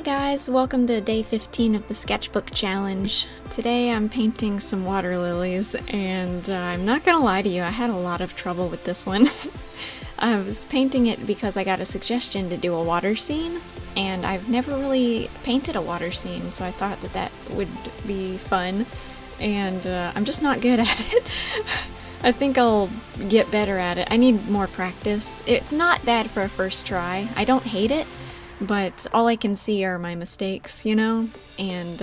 Hi guys, welcome to day 15 of the Sketchbook challenge. Today I'm painting some water lilies, and I'm not gonna lie to you, I had a lot of trouble with this one. I was painting it because I got a suggestion to do a water scene, and I've never really painted a water scene, so I thought that would be fun, and I'm just not good at it. I think I'll get better at it. I need more practice. It's not bad for a first try. I don't hate it. But all I can see are my mistakes, you know? And,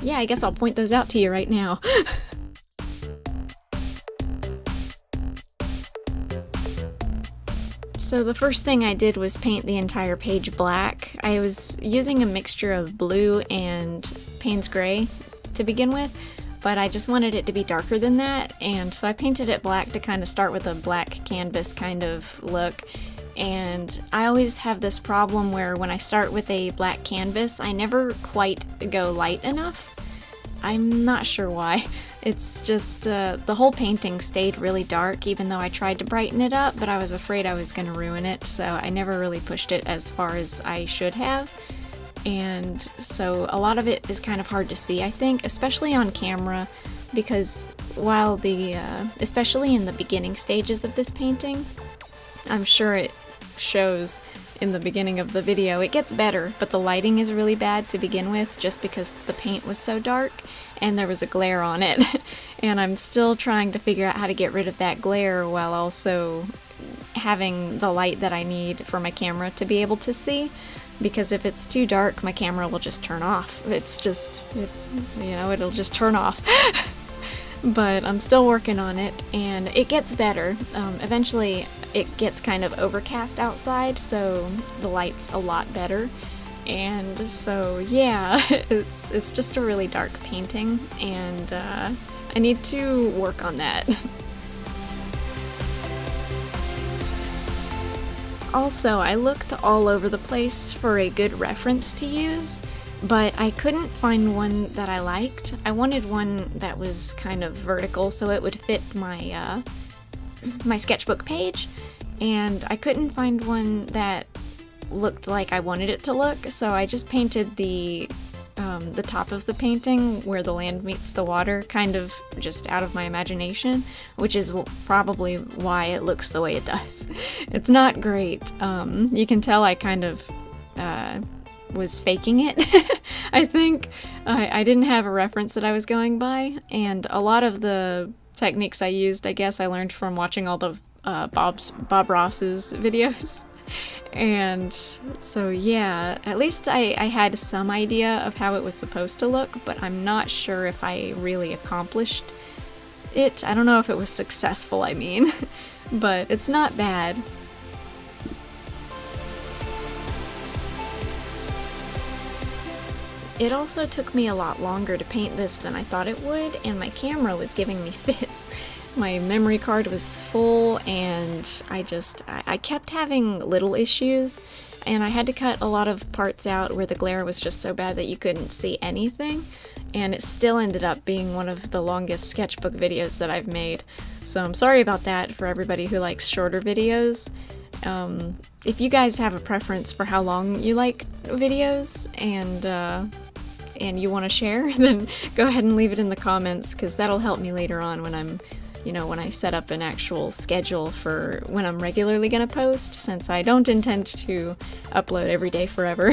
yeah, I guess I'll point those out to you right now. So the first thing I did was paint the entire page black. I was using a mixture of blue and Payne's Gray to begin with, but I just wanted it to be darker than that, and so I painted it black to kind of start with a black canvas kind of look. And I always have this problem where when I start with a black canvas, I never quite go light enough. I'm not sure why. It's just the whole painting stayed really dark even though I tried to brighten it up, but I was afraid I was going to ruin it, so I never really pushed it as far as I should have. And so a lot of it is kind of hard to see, I think, especially on camera, because while especially in the beginning stages of this painting, I'm sure it shows in the beginning of the video, it gets better, but the lighting is really bad to begin with just because the paint was so dark and there was a glare on it. And I'm still trying to figure out how to get rid of that glare while also having the light that I need for my camera to be able to see, because if it's too dark my camera will just turn off. It's just, it'll just turn off. But I'm still working on it, and it gets better. Eventually it gets kind of overcast outside, so the light's a lot better. And so yeah, it's just a really dark painting, and I need to work on that. Also, I looked all over the place for a good reference to use, but I couldn't find one that I liked. I wanted one that was kind of vertical so it would fit my my sketchbook page, and I couldn't find one that looked like I wanted it to look, so I just painted the top of the painting where the land meets the water, kind of just out of my imagination, which is probably why it looks the way it does. It's not great. You can tell I kind of was faking it. I think I didn't have a reference that I was going by, and a lot of the techniques I used, I guess I learned from watching all the Bob Ross's videos. And so yeah, at least I had some idea of how it was supposed to look, but I'm not sure if I really accomplished it. I don't know if it was successful, I mean, but it's not bad. It also took me a lot longer to paint this than I thought it would, and my camera was giving me fits. My memory card was full, and I kept having little issues, and I had to cut a lot of parts out where the glare was just so bad that you couldn't see anything, and it still ended up being one of the longest sketchbook videos that I've made. So I'm sorry about that for everybody who likes shorter videos. If you guys have a preference for how long you like videos, and you want to share, then go ahead and leave it in the comments, because that'll help me later on when when I set up an actual schedule for when I'm regularly gonna post, since I don't intend to upload every day forever.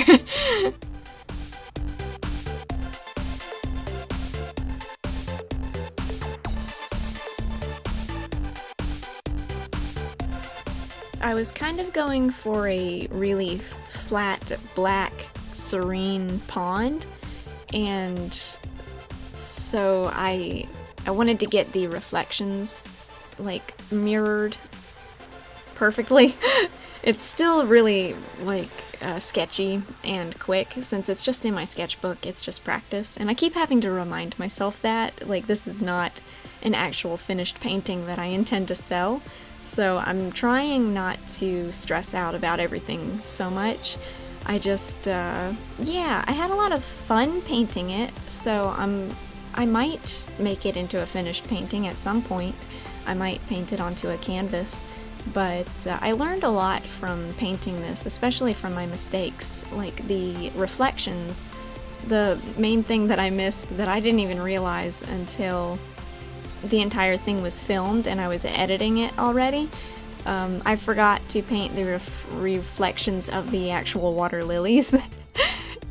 I was kind of going for a really flat, black, serene pond, and so I wanted to get the reflections like mirrored perfectly. It's still really like sketchy and quick since it's just in my sketchbook. It's just practice, and I keep having to remind myself that like this is not an actual finished painting that I intend to sell. So I'm trying not to stress out about everything so much. I just yeah, I had a lot of fun painting it, so I might make it into a finished painting at some point. I might paint it onto a canvas, But I learned a lot from painting this, especially from my mistakes, like the reflections. The main thing that I missed that I didn't even realize until the entire thing was filmed and I was editing it already. I forgot to paint the reflections of the actual water lilies.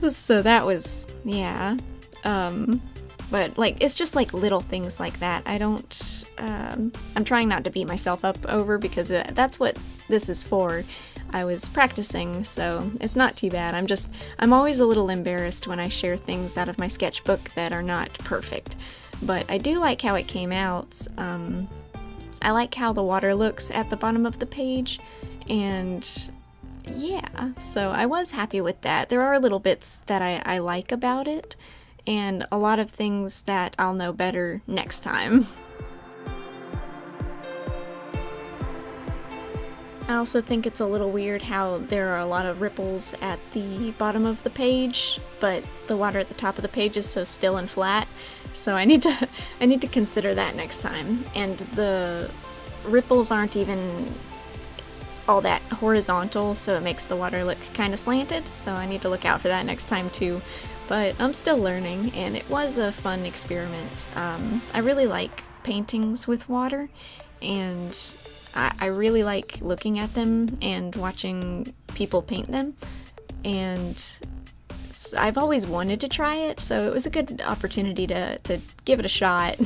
So that was, yeah. But like, it's just like little things like that. I'm trying not to beat myself up over, because that's what this is for. I was practicing, so it's not too bad. I'm always a little embarrassed when I share things out of my sketchbook that are not perfect. But I do like how it came out. I like how the water looks at the bottom of the page, and yeah, so I was happy with that. There are little bits that I like about it, and a lot of things that I'll know better next time. I also think it's a little weird how there are a lot of ripples at the bottom of the page, but the water at the top of the page is so still and flat. So I need to consider that next time. And the ripples aren't even all that horizontal, so it makes the water look kind of slanted. So I need to look out for that next time too. But I'm still learning, and it was a fun experiment. I really like paintings with water, and I really like looking at them and watching people paint them, and I've always wanted to try it, so it was a good opportunity to give it a shot.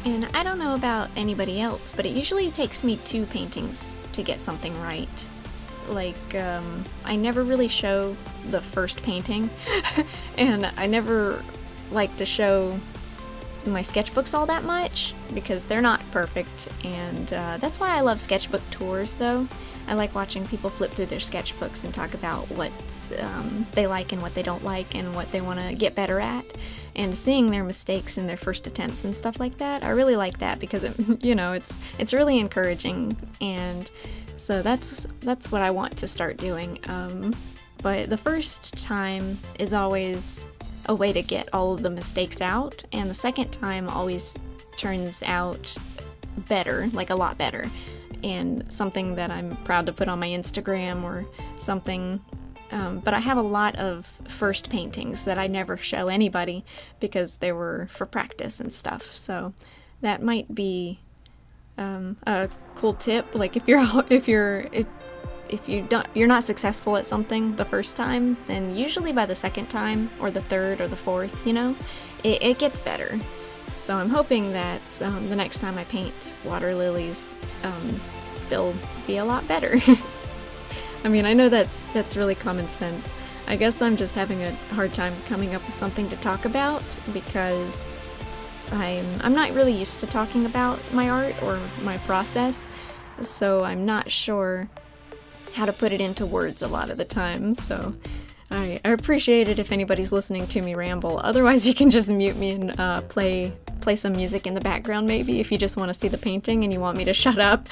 And I don't know about anybody else, but it usually takes me 2 paintings to get something right. Like, I never really show the first painting, and I never like to show my sketchbooks all that much, because they're not perfect, and that's why I love sketchbook tours, though. I like watching people flip through their sketchbooks and talk about what they like and what they don't like and what they want to get better at, and seeing their mistakes in their first attempts and stuff like that. I really like that, because it's really encouraging, and so that's what I want to start doing. But the first time is always a way to get all of the mistakes out, and the second time always turns out better, like a lot better, and something that I'm proud to put on my Instagram or something. But I have a lot of first paintings that I never show anybody because they were for practice and stuff. So that might be a cool tip. Like if you're not successful at something the first time, then usually by the second time or the third or the fourth, it gets better. So I'm hoping that the next time I paint water lilies, they'll be a lot better. I mean, I know that's really common sense. I guess I'm just having a hard time coming up with something to talk about, because I'm not really used to talking about my art or my process, so I'm not sure how to put it into words a lot of the time. So I appreciate it if anybody's listening to me ramble. Otherwise, you can just mute me and play some music in the background, maybe, if you just want to see the painting and you want me to shut up.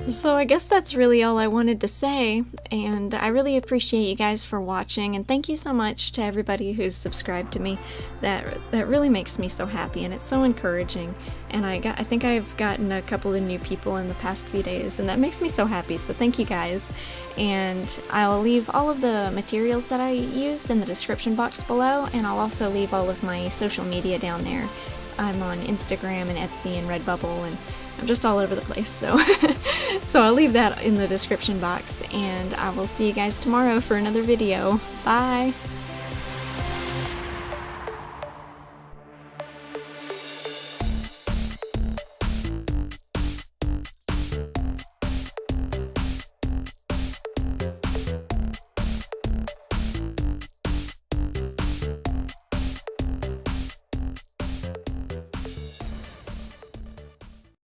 So I guess that's really all I wanted to say, and I really appreciate you guys for watching, and thank you so much to everybody who's subscribed to me. That really makes me so happy, and it's so encouraging. And I think I've gotten a couple of new people in the past few days, and that makes me so happy, so thank you guys. And I'll leave all of the materials that I used in the description box below, and I'll also leave all of my social media down there. I'm on Instagram and Etsy and Redbubble, and I'm just all over the place, so so I'll leave that in the description box, and I will see you guys tomorrow for another video. Bye!